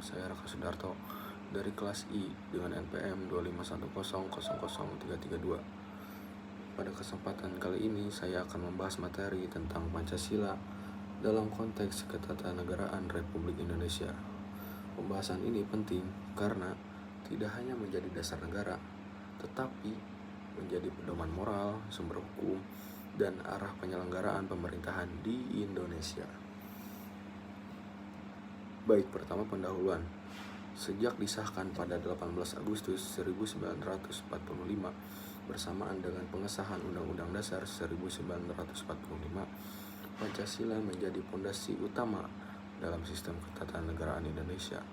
saya Raka Sudarto dari kelas I dengan NPM 251000332. Pada kesempatan kali ini saya akan membahas materi tentang Pancasila dalam konteks ketatanegaraan Republik Indonesia. Pembahasan ini penting karena tidak hanya menjadi dasar negara, tetapi menjadi pedoman moral, sumber hukum, dan arah penyelenggaraan pemerintahan di Indonesia. Baik, pertama pendahuluan. Sejak disahkan pada 18 Agustus 1945 bersamaan dengan pengesahan Undang-Undang Dasar 1945, Pancasila menjadi fondasi utama dalam sistem ketatanegaraan Indonesia.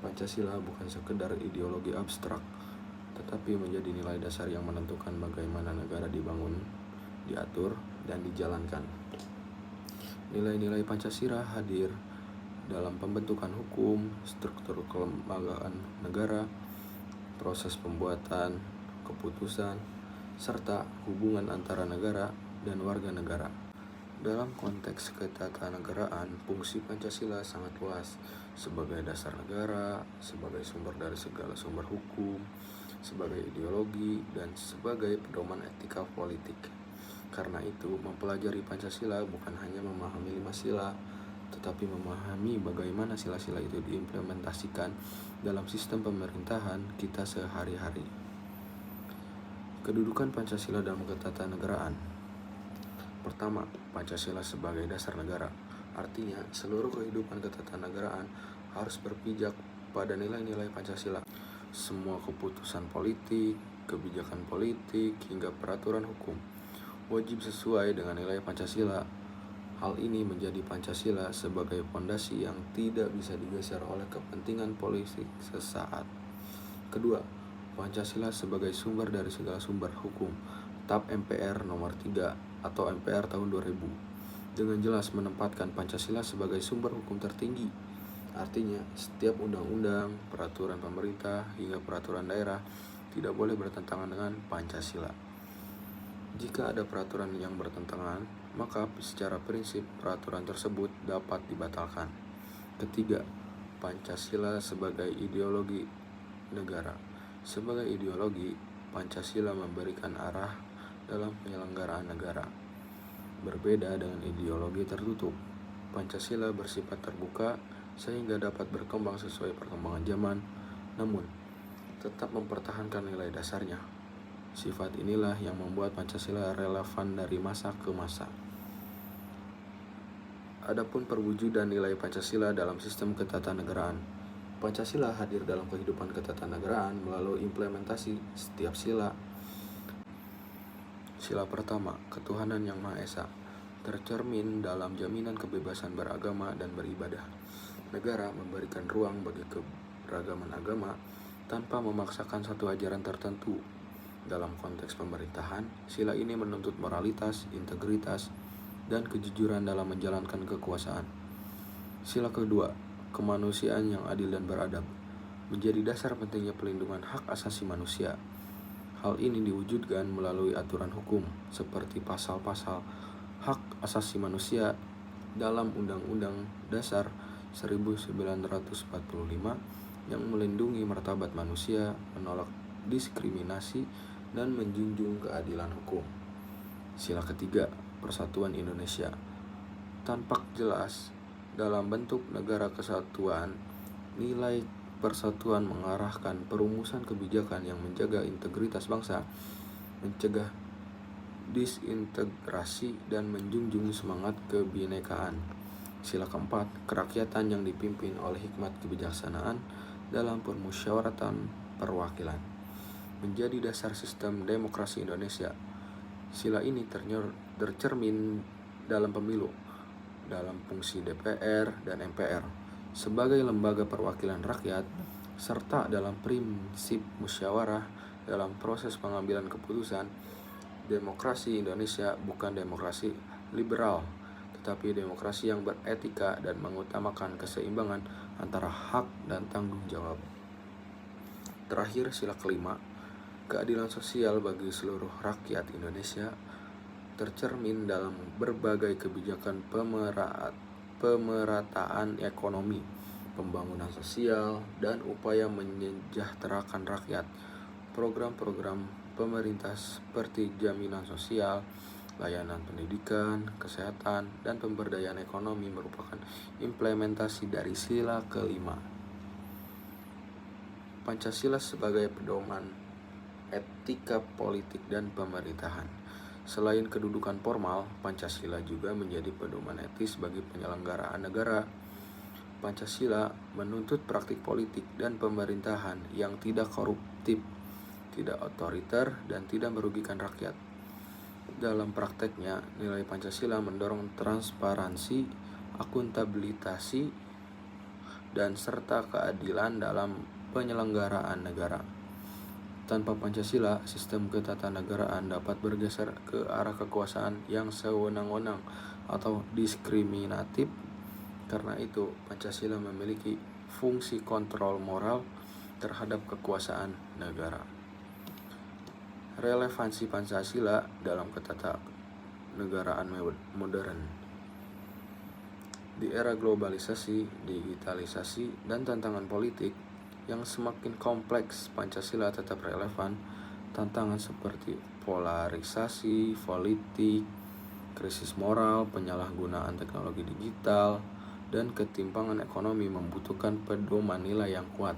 Pancasila bukan sekedar ideologi abstrak, tetapi menjadi nilai dasar yang menentukan bagaimana negara dibangun, diatur, dan dijalankan. Nilai-nilai Pancasila hadir dalam pembentukan hukum, struktur kelembagaan negara, proses pembuatan keputusan, serta hubungan antara negara dan warga negara. Dalam konteks ketatanegaraan, fungsi Pancasila sangat luas sebagai dasar negara, sebagai sumber dari segala sumber hukum, sebagai ideologi, dan sebagai pedoman etika politik. Karena itu, mempelajari Pancasila bukan hanya memahami 5 sila, tetapi memahami bagaimana sila-sila itu diimplementasikan dalam sistem pemerintahan kita sehari-hari. Kedudukan Pancasila dalam ketatanegaraan. Pertama, Pancasila sebagai dasar negara. Artinya, seluruh kehidupan ketatanegaraan harus berpijak pada nilai-nilai Pancasila. Semua keputusan politik, kebijakan politik, hingga peraturan hukum wajib sesuai dengan nilai Pancasila. Hal ini menjadi Pancasila sebagai fondasi yang tidak bisa digeser oleh kepentingan politik sesaat. Kedua, Pancasila sebagai sumber dari segala sumber hukum. TAP MPR nomor 3 atau MPR tahun 2000 dengan jelas menempatkan Pancasila sebagai sumber hukum tertinggi. Artinya, setiap undang-undang, peraturan pemerintah, hingga peraturan daerah tidak boleh bertentangan dengan Pancasila. Jika ada peraturan yang bertentangan, maka secara prinsip peraturan tersebut dapat dibatalkan. Ketiga, Pancasila sebagai ideologi negara. Sebagai ideologi, Pancasila memberikan arah dalam penyelenggaraan negara. Berbeda dengan ideologi tertutup, Pancasila bersifat terbuka sehingga dapat berkembang sesuai perkembangan zaman, namun tetap mempertahankan nilai dasarnya. Sifat inilah yang membuat Pancasila relevan dari masa ke masa. Adapun perwujudan nilai Pancasila dalam sistem ketatanegaraan. Pancasila hadir dalam kehidupan ketatanegaraan melalui implementasi setiap sila. Sila pertama, ketuhanan yang Maha Esa, tercermin dalam jaminan kebebasan beragama dan beribadah. Negara memberikan ruang bagi keberagaman agama tanpa memaksakan satu ajaran tertentu. Dalam konteks pemerintahan, sila ini menuntut moralitas, integritas, dan kejujuran dalam menjalankan kekuasaan. Sila kedua, kemanusiaan yang adil dan beradab, menjadi dasar pentingnya pelindungan hak asasi manusia. Hal ini diwujudkan melalui aturan hukum seperti pasal-pasal hak asasi manusia dalam Undang-Undang Dasar 1945 yang melindungi martabat manusia, menolak diskriminasi, dan menjunjung keadilan hukum. Sila ketiga, Persatuan Indonesia, tampak jelas dalam bentuk negara kesatuan. Nilai persatuan mengarahkan perumusan kebijakan yang menjaga integritas bangsa, mencegah disintegrasi, dan menjunjung semangat kebinekaan. Sila keempat, kerakyatan yang dipimpin oleh hikmat kebijaksanaan dalam permusyawaratan perwakilan, menjadi dasar sistem demokrasi Indonesia. Sila ini tercermin dalam pemilu, dalam fungsi DPR dan MPR sebagai lembaga perwakilan rakyat, serta dalam prinsip musyawarah dalam proses pengambilan keputusan. Demokrasi Indonesia bukan demokrasi liberal, tetapi demokrasi yang beretika dan mengutamakan keseimbangan antara hak dan tanggung jawab. Terakhir, sila kelima, keadilan sosial bagi seluruh rakyat Indonesia, tercermin dalam berbagai kebijakan pemerataan ekonomi, pembangunan sosial, dan upaya menyejahterakan rakyat. Program-program pemerintah seperti jaminan sosial, layanan pendidikan, kesehatan, dan pemberdayaan ekonomi merupakan implementasi dari sila kelima. Pancasila sebagai pedoman etika politik dan pemerintahan. Selain kedudukan formal, Pancasila juga menjadi pedoman etis bagi penyelenggaraan negara. Pancasila menuntut praktik politik dan pemerintahan yang tidak koruptif, tidak otoriter, dan tidak merugikan rakyat. Dalam prakteknya, nilai Pancasila mendorong transparansi, akuntabilitas, dan serta keadilan dalam penyelenggaraan negara. Tanpa Pancasila, sistem ketatanegaraan dapat bergeser ke arah kekuasaan yang sewenang-wenang atau diskriminatif. Karena itu, Pancasila memiliki fungsi kontrol moral terhadap kekuasaan negara. Relevansi Pancasila dalam ketatanegaraan modern. Di era globalisasi, digitalisasi, dan tantangan politik yang semakin kompleks, Pancasila tetap relevan. Tantangan seperti polarisasi politik, krisis moral, penyalahgunaan teknologi digital, dan ketimpangan ekonomi membutuhkan pedoman nilai yang kuat.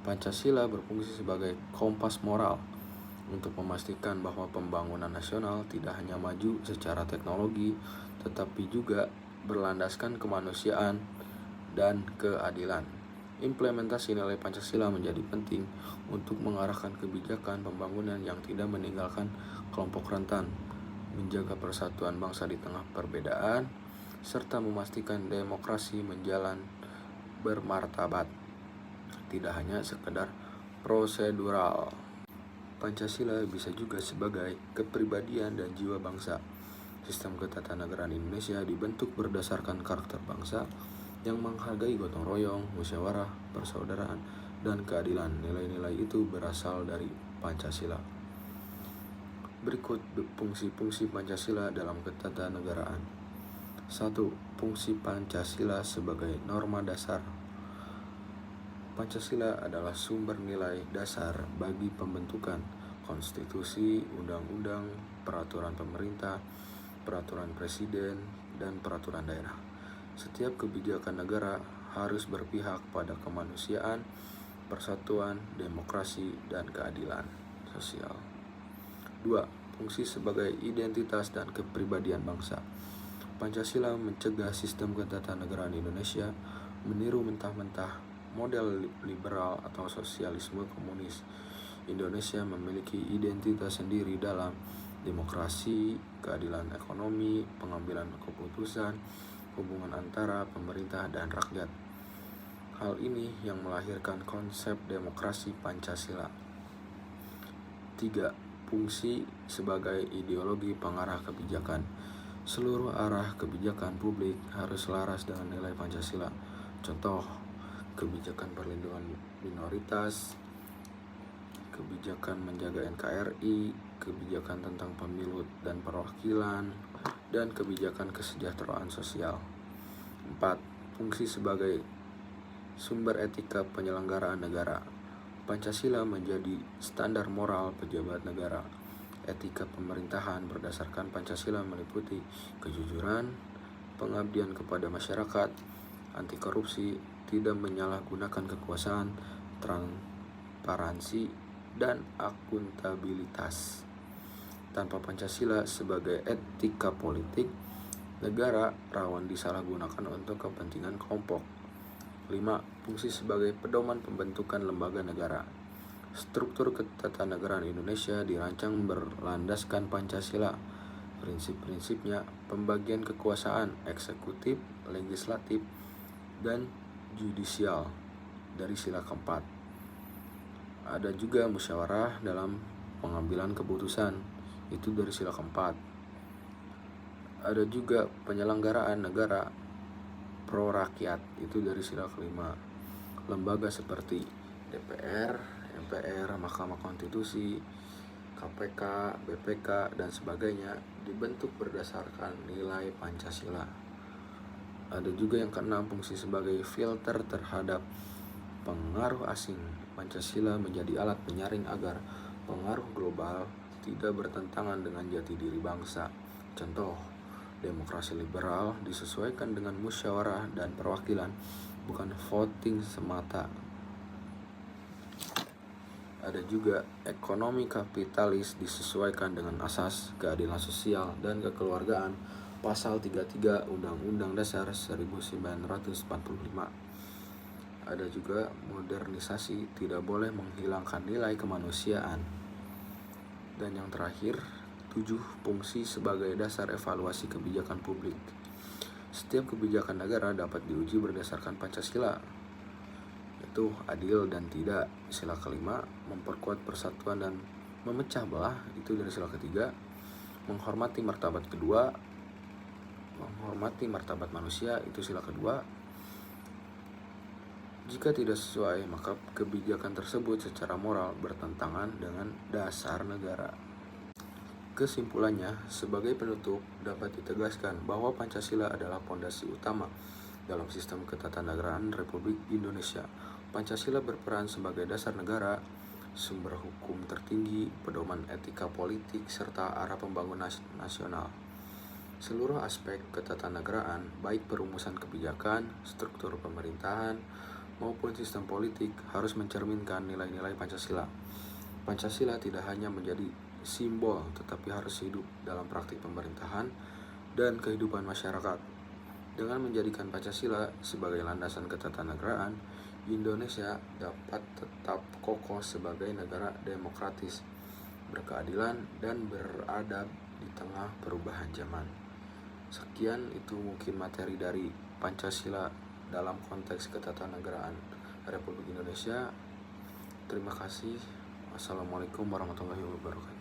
Pancasila berfungsi sebagai kompas moral untuk memastikan bahwa pembangunan nasional tidak hanya maju secara teknologi, tetapi juga berlandaskan kemanusiaan dan keadilan. Implementasi nilai Pancasila menjadi penting untuk mengarahkan kebijakan pembangunan yang tidak meninggalkan kelompok rentan, menjaga persatuan bangsa di tengah perbedaan, serta memastikan demokrasi menjalan bermartabat, tidak hanya sekedar prosedural. Pancasila bisa juga sebagai kepribadian dan jiwa bangsa. Sistem ketatanegaraan Indonesia dibentuk berdasarkan karakter bangsa yang menghargai gotong royong, musyawarah, persaudaraan, dan keadilan. Nilai-nilai itu berasal dari Pancasila. Berikut fungsi-fungsi Pancasila dalam ketatanegaraan. 1. Fungsi Pancasila sebagai norma dasar. Pancasila adalah sumber nilai dasar bagi pembentukan konstitusi, undang-undang, peraturan pemerintah, peraturan presiden, dan peraturan daerah. Setiap kebijakan negara harus berpihak pada kemanusiaan, persatuan, demokrasi, dan keadilan sosial. 2. Fungsi sebagai identitas dan kepribadian bangsa. Pancasila mencegah sistem ketatanegaraan Indonesia meniru mentah-mentah model liberal atau sosialisme komunis. Indonesia memiliki identitas sendiri dalam demokrasi, keadilan ekonomi, pengambilan keputusan, hubungan antara pemerintah dan rakyat. Hal ini yang melahirkan konsep demokrasi Pancasila. 3. Fungsi sebagai ideologi pengarah kebijakan. Seluruh arah kebijakan publik harus selaras dengan nilai Pancasila. Contoh, kebijakan perlindungan minoritas, kebijakan menjaga NKRI, kebijakan tentang pemilu dan perwakilan, dan kebijakan kesejahteraan sosial. 4. Fungsi sebagai sumber etika penyelenggaraan negara. Pancasila menjadi standar moral pejabat negara. Etika pemerintahan berdasarkan Pancasila meliputi kejujuran, pengabdian kepada masyarakat, anti korupsi, tidak menyalahgunakan kekuasaan, transparansi, dan akuntabilitas. Tanpa Pancasila sebagai etika politik, negara rawan disalahgunakan untuk kepentingan kelompok. 5. Fungsi sebagai pedoman pembentukan lembaga negara. Struktur ketatanegaraan Indonesia dirancang berlandaskan Pancasila. Prinsip-prinsipnya pembagian kekuasaan eksekutif, legislatif, dan judisial dari sila keempat. Ada juga musyawarah dalam pengambilan keputusan, itu dari sila keempat. Ada juga penyelenggaraan negara pro rakyat, itu dari sila kelima. Lembaga seperti DPR, MPR, Mahkamah Konstitusi, KPK, BPK, dan sebagainya dibentuk berdasarkan nilai Pancasila. Ada juga yang keenam, fungsi sebagai filter terhadap pengaruh asing. Pancasila menjadi alat penyaring agar pengaruh global tidak bertentangan dengan jati diri bangsa. Contoh, demokrasi liberal disesuaikan dengan musyawarah dan perwakilan, bukan voting semata. Ada juga ekonomi kapitalis disesuaikan dengan asas keadilan sosial dan kekeluargaan, pasal 33 Undang-Undang Dasar 1945. Ada juga modernisasi tidak boleh menghilangkan nilai kemanusiaan. Dan yang terakhir, 7 fungsi sebagai dasar evaluasi kebijakan publik. Setiap kebijakan negara dapat diuji berdasarkan Pancasila, yaitu adil dan tidak. Sila kelima, memperkuat persatuan dan memecah belah, itu dari sila ketiga. Menghormati martabat kedua, menghormati martabat manusia, itu sila kedua. Jika tidak sesuai, maka kebijakan tersebut secara moral bertentangan dengan dasar negara. Kesimpulannya, sebagai penutup dapat ditegaskan bahwa Pancasila adalah pondasi utama dalam sistem ketatanegaraan Republik Indonesia. Pancasila berperan sebagai dasar negara, sumber hukum tertinggi, pedoman etika politik, serta arah pembangunan nasional. Seluruh aspek ketatanegaraan, baik perumusan kebijakan, struktur pemerintahan, maupun sistem politik harus mencerminkan nilai-nilai Pancasila. Pancasila tidak hanya menjadi simbol, tetapi harus hidup dalam praktik pemerintahan dan kehidupan masyarakat. Dengan menjadikan Pancasila sebagai landasan ketatanegaraan, Indonesia dapat tetap kokoh sebagai negara demokratis, berkeadilan, dan beradab di tengah perubahan zaman. Sekian itu mungkin materi dari Pancasila dalam konteks ketatanegaraan Republik Indonesia. Terima kasih. Wassalamualaikum warahmatullahi wabarakatuh.